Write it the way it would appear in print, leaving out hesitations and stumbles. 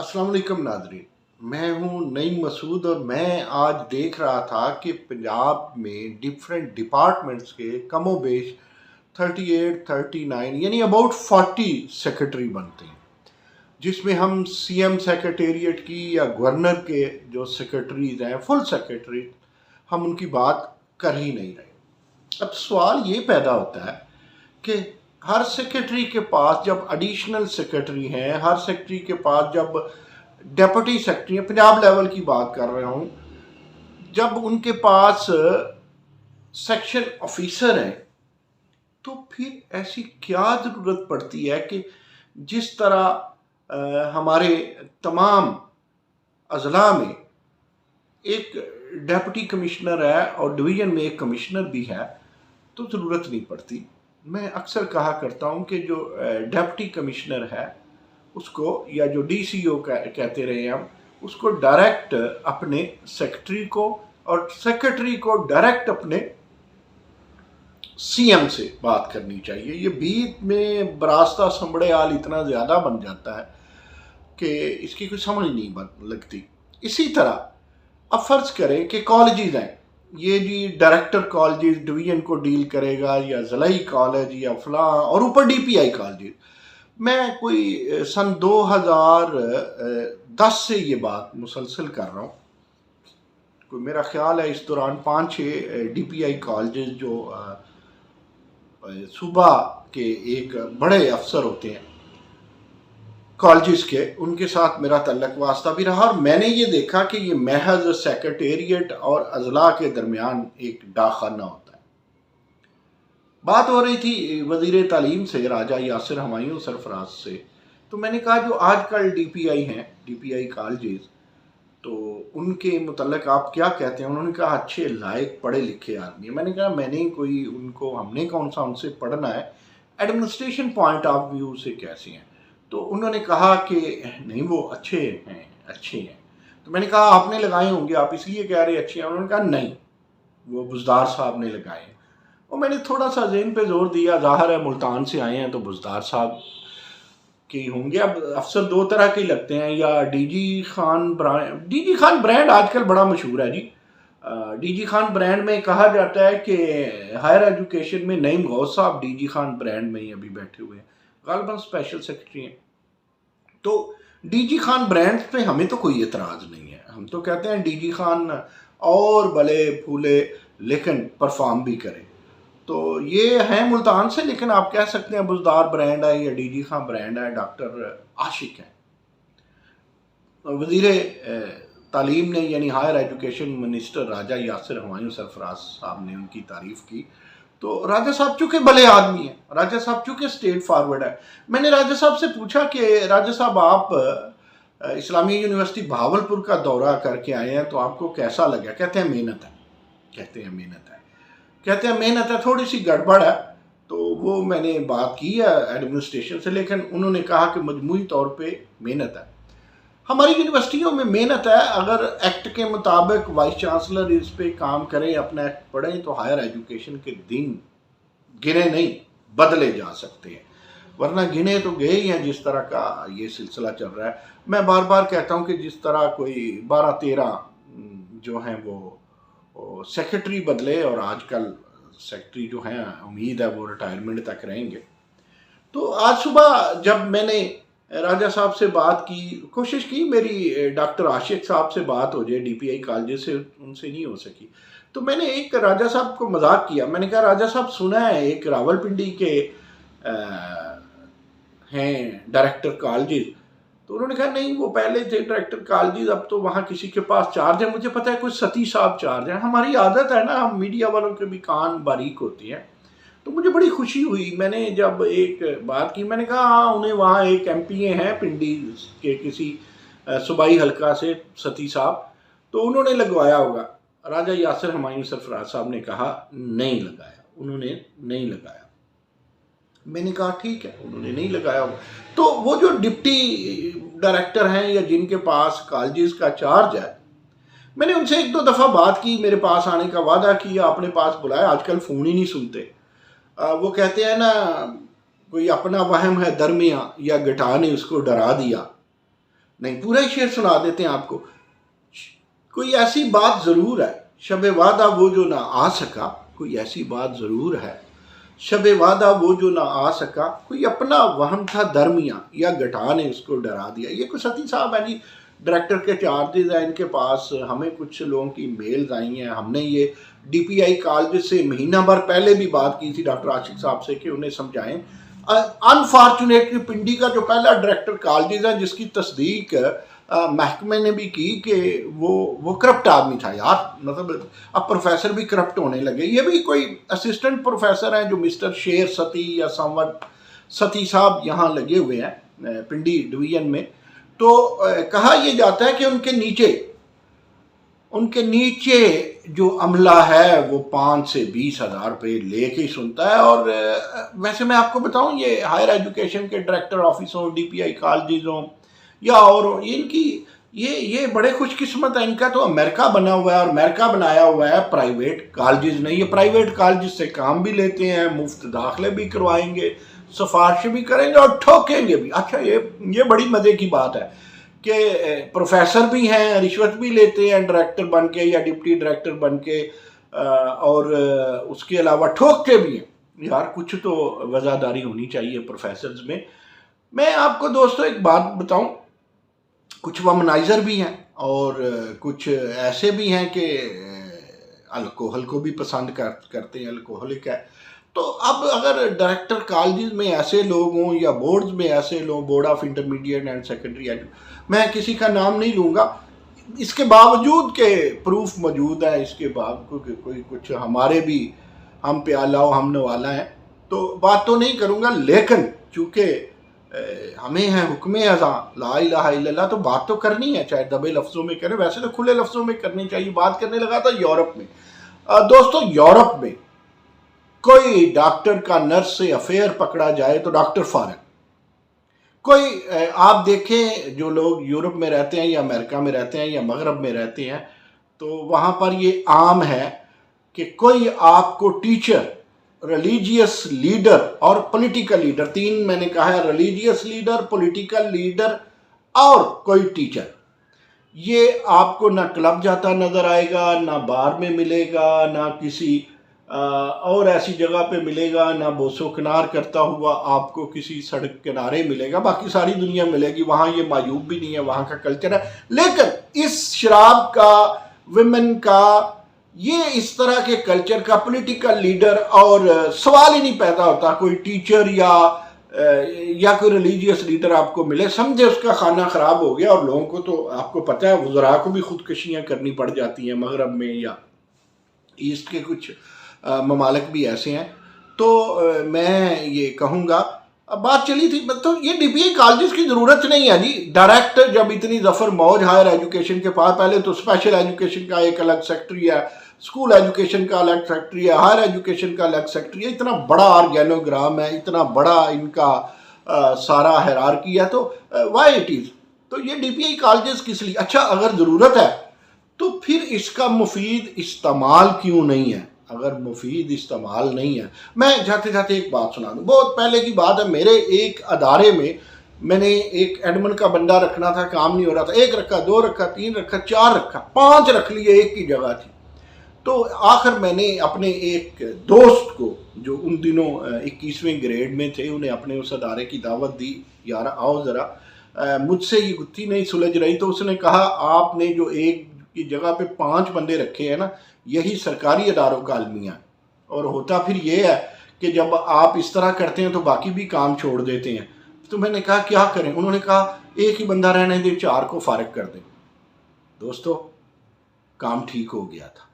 अस्सलाम वालेकुम नाज़रीन। मैं हूँ नईम मसूद और मैं आज देख रहा था कि पंजाब में डिफरेंट डिपार्टमेंट्स के कमो बेश 38 39 यानी अबाउट 40 सेक्रेटरी बनते हैं, जिसमें हम सीएम सेक्रेटेरिएट की या गवर्नर के जो सेक्रेटरीज हैं फुल सेक्रेटरी, हम उनकी बात कर ही नहीं रहे। अब सवाल ये पैदा होता है कि हर सेक्रेटरी के पास जब एडिशनल सेक्रेटरी हैं, हर सेक्रेटरी के पास जब डेप्यूटी सेक्रेटरी हैं, पंजाब लेवल की बात कर रहा हूँ, जब उनके पास सेक्शन ऑफिसर हैं, तो फिर ऐसी क्या ज़रूरत पड़ती है कि जिस तरह हमारे तमाम अजला में एक डेप्यूटी कमिश्नर है और डिवीज़न में एक कमिश्नर भी है, तो ज़रूरत नहीं पड़ती। मैं अक्सर कहा करता हूँ कि जो डेप्टी कमिश्नर है उसको, या जो डीसीओ कहते रहे हम, उसको डायरेक्ट अपने सेक्रेटरी को और सेक्रेटरी को डायरेक्ट अपने सीएम से बात करनी चाहिए। ये बीच में बरास्ता संबड़े आल इतना ज़्यादा बन जाता है कि इसकी कोई समझ नहीं लगती। इसी तरह अब फ़र्ज़ करें कि कॉलेजेस हैं, ये जी डायरेक्टर कॉलेज डिवीज़न को डील करेगा या ज़लाई कॉलेज या फलां, और ऊपर डीपीआई कॉलेज। मैं कोई सन 2010 से ये बात मुसलसल कर रहा हूँ। कोई मेरा ख्याल है इस दौरान 5-6 डीपीआई कॉलेज जो सूबा के एक बड़े अफसर होते हैं कॉलेजेस के, उनके साथ मेरा तल्लक वास्ता भी रहा और मैंने ये देखा कि ये महज सेक्रेटेरिएट और अजला के दरमियान एक डाखाना होता है। बात हो रही थी वज़ीर तालीम से, राजा यासिर हमायूं सरफराज से, तो मैंने कहा जो आजकल डीपीआई हैं, डीपीआई कॉलेजेस, तो उनके मुतल्लिक आप क्या कहते हैं? उन्होंने कहा अच्छे लायक पढ़े लिखे आदमी। मैंने कहा मैंने कोई उनको, हमने कौन सा उनसे पढ़ना है, एडमिनिस्ट्रेशन पॉइंट ऑफ व्यू से कैसे हैं? तो उन्होंने कहा कि नहीं वो अच्छे हैं, अच्छे हैं। तो मैंने कहा आपने लगाए होंगे, आप इसलिए कह रहे अच्छे हैं? उन्होंने कहा नहीं, वो बुज़दार साहब ने लगाए हैं। और मैंने थोड़ा सा ज़हन पे जोर दिया, ज़ाहिर है मुल्तान से आए हैं तो बुज़दार साहब के होंगे। अब अफसर दो तरह के लगते हैं, या डीजी खान ब्रांड आजकल बड़ा मशहूर है जी। डीजी खान ब्रांड में कहा जाता है कि हायर एजुकेशन में नईम गौस साहब डीजी खान ब्रांड में ही अभी बैठे हुए हैं, गालिबन स्पेशल सेक्रेटरी हैं। तो डीजी खान ब्रांड पे हमें तो कोई एतराज़ नहीं है, हम तो कहते हैं डीजी खान और भले फूले लेकिन परफॉर्म भी करे। तो ये है मुल्तान से, लेकिन आप कह सकते हैं बुज़दार ब्रांड है या डीजी खान ब्रांड है। डॉक्टर आशिक हैं, वज़ीर तालीम ने यानी हायर एजुकेशन मिनिस्टर राजा यासिर हमायूं सरफराज साहब ने उनकी तारीफ़ की। तो राजा साहब चूँकि भले आदमी हैं, राजा साहब चूँकि स्टेट फॉरवर्ड है, मैंने राजा साहब से पूछा कि राजा साहब आप इस्लामिया यूनिवर्सिटी भावलपुर का दौरा करके आए हैं तो आपको कैसा लगा? कहते हैं मेहनत है, कहते हैं मेहनत है, कहते हैं मेहनत है, थोड़ी सी गड़बड़ है। तो वो मैंने बात की है एडमिनिस्ट्रेशन से, लेकिन उन्होंने कहा कि मजमूई तौर पे मेहनत है। हमारी यूनिवर्सिटियों में मेहनत है, अगर एक्ट के मुताबिक वाइस चांसलर इस पे काम करें, अपना एक्ट पढ़ें, तो हायर एजुकेशन के दिन गिने नहीं बदले जा सकते हैं, वरना गिने तो गए ही हैं जिस तरह का ये सिलसिला चल रहा है। मैं बार बार कहता हूँ कि जिस तरह कोई 12-13 जो हैं वो सेक्रेटरी बदले, और आजकल सेक्रेटरी जो हैं उम्मीद है वो रिटायरमेंट तक रहेंगे। तो आज सुबह जब मैंने राजा साहब से बात की, कोशिश की मेरी डॉक्टर आशिक साहब से बात हो जाए, डीपीआई कॉलेज से, उनसे नहीं हो सकी। तो मैंने एक राजा साहब को मजाक किया, मैंने कहा राजा साहब सुना है एक रावलपिंडी के हैं डायरेक्टर कॉलेज? तो उन्होंने कहा नहीं वो पहले थे डायरेक्टर कॉलेज, अब तो वहाँ किसी के पास चार्ज है। मुझे पता है कोई सती साहब चार्ज है। हमारी आदत है ना, हम मीडिया वालों के भी कान बारीक होती हैं। तो मुझे बड़ी खुशी हुई, मैंने जब एक बात की, मैंने कहा हाँ उन्हें वहाँ एक एमपीए हैं पिंडी के किसी सूबाई हल्का से, सती साहब, तो उन्होंने लगवाया होगा। राजा यासिर हमायूं सरफराज साहब ने कहा नहीं लगाया, उन्होंने नहीं लगाया। मैंने कहा ठीक है, उन्होंने नहीं लगाया होगा। तो वो जो डिप्टी डायरेक्टर हैं या जिनके पास कॉलेजेस का चार्ज है, मैंने उनसे 1-2 दफ़ा बात की, मेरे पास आने का वादा किया, अपने पास बुलाया, आजकल फ़ोन ही नहीं सुनते। वो कहते हैं ना, कोई अपना वहम है दरमिया या गिटार ने उसको डरा दिया। नहीं, पूरा ही शेर सुना देते हैं आपको। कोई ऐसी बात ज़रूर है, शब वादा वो जो ना आ सका, कोई ऐसी बात ज़रूर है, शब वादा वो जो ना आ सका, कोई अपना वहम था दरमिया, या गठा ने उसको डरा दिया। ये कुछ सती साहब है जी, डायरेक्टर के चार्जेज हैं इनके पास। हमें कुछ लोगों की मेल्स आई हैं, हमने ये DPI कॉलेज से महीना भर पहले भी बात की थी डॉक्टर आशिक साहब से कि उन्हें समझाएं। अनफॉर्चुनेटली पिंडी का जो पहला डायरेक्टर कॉलेज है जिसकी तस्दीक महकमे ने भी की कि वो करप्ट आदमी था यार, मतलब अब प्रोफेसर भी करप्ट होने लगे। ये भी कोई असिस्टेंट प्रोफेसर हैं जो मिस्टर शेर सती या संवत सती साहब यहाँ लगे हुए हैं पिंडी डिवीजन में। तो कहा यह जाता है कि उनके नीचे जो अमला है वो 5 से 20 हज़ार रुपये लेके ही सुनता है। और वैसे मैं आपको बताऊं, ये हायर एजुकेशन के डायरेक्टर ऑफिस हों, DPI कॉलेज हों या और इनकी ये बड़े खुशकिस्मत है। इनका तो अमेरिका बना हुआ है, और अमेरिका बनाया हुआ है प्राइवेट कॉलेज नहीं। ये प्राइवेट कॉलेज से काम भी लेते हैं, मुफ्त दाखिले भी करवाएंगे, सिफारिश भी करेंगे और ठोकेंगे भी। अच्छा, ये बड़ी मज़े की बात है कि प्रोफेसर भी हैं, रिश्वत भी लेते हैं डायरेक्टर बन के या डिप्टी डायरेक्टर बन के, और उसके अलावा ठोकते भी हैं। यार कुछ तो वज़ादारी होनी चाहिए प्रोफेसर्स में। मैं आपको दोस्तों एक बात बताऊं, कुछ वमनाइज़र भी हैं और कुछ ऐसे भी हैं कि अल्कोहल को भी पसंद करते हैं, अल्कोहलिक है। तो अब अगर डायरेक्टर कॉलेज में ऐसे लोग हों या बोर्ड्स में ऐसे लोग, board of intermediate and secondary, मैं किसी का नाम नहीं लूँगा, इसके बावजूद के प्रूफ मौजूद है, इसके बावजूद कोई कुछ हमारे भी हम प्याला हो हम नवाला है, तो बात तो नहीं करूँगा। लेकिन चूँकि हमें है हुक्म अज़ां ला इलाहा इल्लल्लाह, तो बात तो करनी है, चाहे दबे लफ्ज़ों में करें, वैसे तो खुले लफ्ज़ों में करनी चाहिए। बात करने लगा था यूरोप में। दोस्तों, यूरोप में कोई डॉक्टर का नर्स से अफेयर पकड़ा जाए तो डॉक्टर फारग। कोई आप देखें, जो लोग यूरोप में रहते हैं या अमेरिका में रहते हैं या मगरब में रहते हैं, तो वहाँ पर ये आम है कि कोई आपको टीचर, रिलीजियस लीडर और पॉलिटिकल लीडर, 3 मैंने कहा है, रिलीजियस लीडर, पॉलिटिकल लीडर और कोई टीचर, ये आपको ना क्लब जाता नज़र आएगा, ना बार में मिलेगा, ना किसी और ऐसी जगह पे मिलेगा, ना बोसो किनार करता हुआ आपको किसी सड़क किनारे मिलेगा। बाकी सारी दुनिया मिलेगी, वहाँ ये मायूब भी नहीं है, वहाँ का कल्चर है। लेकिन इस शराब का, विमेन का, ये इस तरह के कल्चर का पॉलिटिकल लीडर, और सवाल ही नहीं पैदा होता कोई टीचर या कोई रिलीजियस लीडर आपको मिले, समझे उसका खाना ख़राब हो गया। और लोगों को तो आपको पता है, वज़रा को भी खुदकशियाँ करनी पड़ जाती हैं मगरब में, या ईस्ट के कुछ ममालिक भी ऐसे हैं। तो मैं ये कहूँगा, अब बात चली थी, तो ये DPI कॉलेज की ज़रूरत नहीं है जी। डायरेक्टर जब इतनी ज़फ़र मौज हायर एजुकेशन के पास, पहले तो स्पेशल एजुकेशन का एक अलग सेक्रेटरी है, स्कूल एजुकेशन का अलग सेक्रेटरी है, हायर एजुकेशन का अलग सेक्रेटरी है, इतना बड़ा ऑर्गेनोग्राम है, इतना बड़ा इनका सारा हायरार्की है। तो वाई इट इज़, तो ये DPI कॉलेज किस लिए? अच्छा, अगर ज़रूरत है तो फिर इसका मुफीद इस्तेमाल क्यों नहीं है? अगर मुफीद इस्तेमाल नहीं है, मैं जाते जाते एक बात सुना दूँ। बहुत पहले की बात है, मेरे एक अदारे में मैंने एक एडमिन का बंदा रखना था, काम नहीं हो रहा था। 1 रखा, 2 रखा, 3 रखा, 4 रखा, 5 रख लिए, एक की जगह थी। तो आखिर मैंने अपने एक दोस्त को, जो उन दिनों 21वें ग्रेड में थे, उन्हें अपने उस अदारे की दावत दी, यार आओ ज़रा, मुझसे ये गुत्थी नहीं सुलझ रही। तो उसने कहा, आपने जो एक की जगह पे 5 बंदे रखे हैं ना, यही सरकारी अदारों का अलमिया है। और होता फिर ये है कि जब आप इस तरह करते हैं तो बाकी भी काम छोड़ देते हैं। तो मैंने कहा क्या करें? उन्होंने कहा एक ही बंदा रहने दें, 4 को फारिग कर दें। दोस्तों, काम ठीक हो गया था।